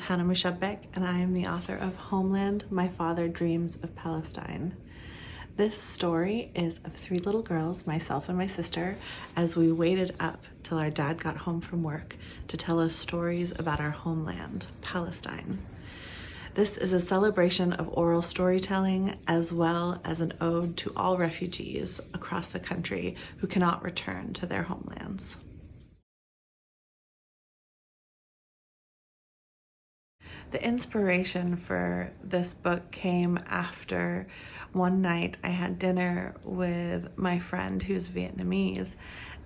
Hannah Moushabeck, and I am the author of Homeland, My Father Dreams of Palestine. This story is of three little girls, myself and my sister, as we waited up till our dad got home from work to tell us stories about our homeland, Palestine. This is a celebration of oral storytelling as well as an ode to all refugees across the country who cannot return to their homelands. The inspiration for this book came after one night I had dinner with my friend who's Vietnamese,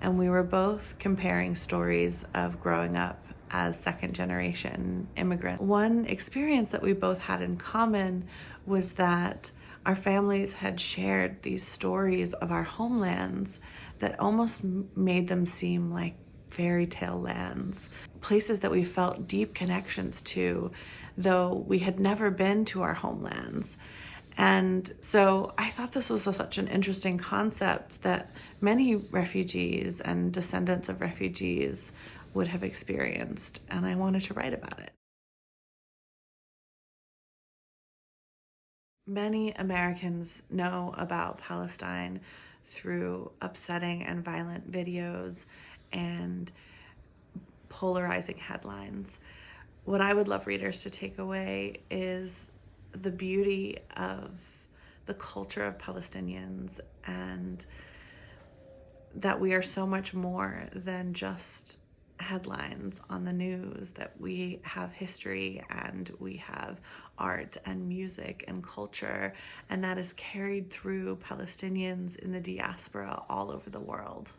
and we were both comparing stories of growing up as second-generation immigrants. One experience that we both had in common was that our families had shared these stories of our homelands that almost made them seem like fairy tale lands, places that we felt deep connections to, though we had never been to our homelands. And so I thought this was such an interesting concept that many refugees and descendants of refugees would have experienced, and I wanted to write about it. Many Americans know about Palestine through upsetting and violent videos and polarizing headlines. What I would love readers to take away is the beauty of the culture of Palestinians, and that we are so much more than just headlines on the news, that we have history and we have art and music and culture, and that is carried through Palestinians in the diaspora all over the world.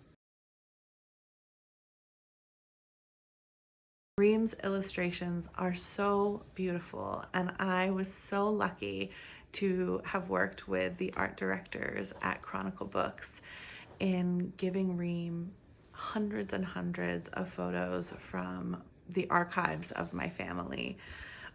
Reem's illustrations are so beautiful, and I was so lucky to have worked with the art directors at Chronicle Books in giving Reem hundreds and hundreds of photos from the archives of my family.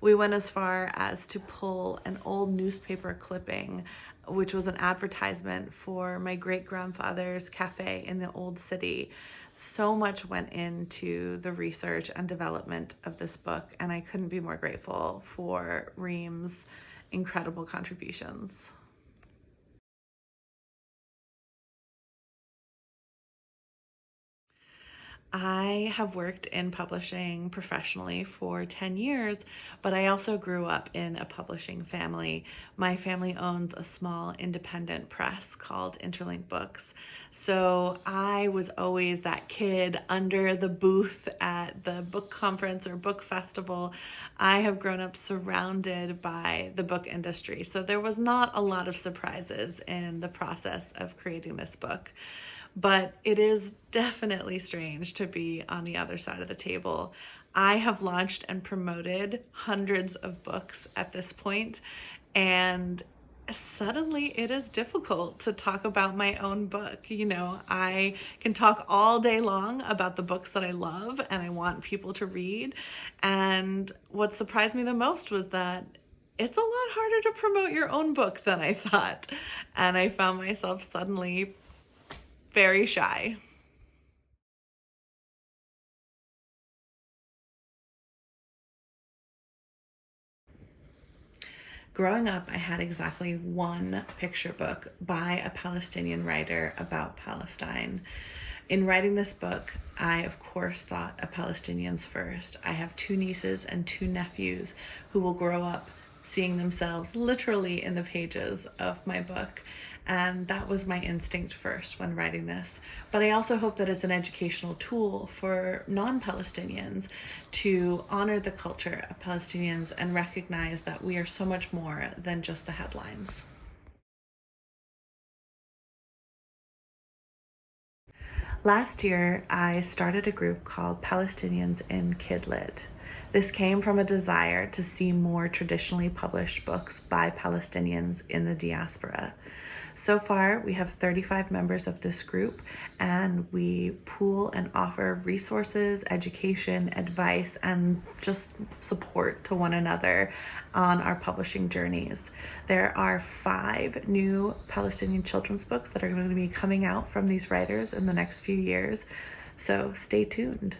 We went as far as to pull an old newspaper clipping, which was an advertisement for my great-grandfather's cafe in the old city. So much went into the research and development of this book, and I couldn't be more grateful for Reem's incredible contributions. I have worked in publishing professionally for 10 years, but I also grew up in a publishing family. My family owns a small independent press called Interlink Books. So I was always that kid under the booth at the book conference or book festival. I have grown up surrounded by the book industry. So there was not a lot of surprises in the process of creating this book. But it is definitely strange to be on the other side of the table. I have launched and promoted hundreds of books at this point, and suddenly it is difficult to talk about my own book. You know, I can talk all day long about the books that I love and I want people to read. And what surprised me the most was that it's a lot harder to promote your own book than I thought. And I found myself suddenly very shy. Growing up, I had exactly one picture book by a Palestinian writer about Palestine. In writing this book, I of course thought of Palestinians first. I have two nieces and two nephews who will grow up seeing themselves literally in the pages of my book. And that was my instinct first when writing this. But I also hope that it's an educational tool for non-Palestinians to honor the culture of Palestinians and recognize that we are so much more than just the headlines. Last year, I started a group called Palestinians in Kidlit. This came from a desire to see more traditionally published books by Palestinians in the diaspora. So far, we have 35 members of this group, and we pool and offer resources, education, advice, and just support to one another on our publishing journeys. There are 5 new Palestinian children's books that are going to be coming out from these writers in the next few years, so stay tuned.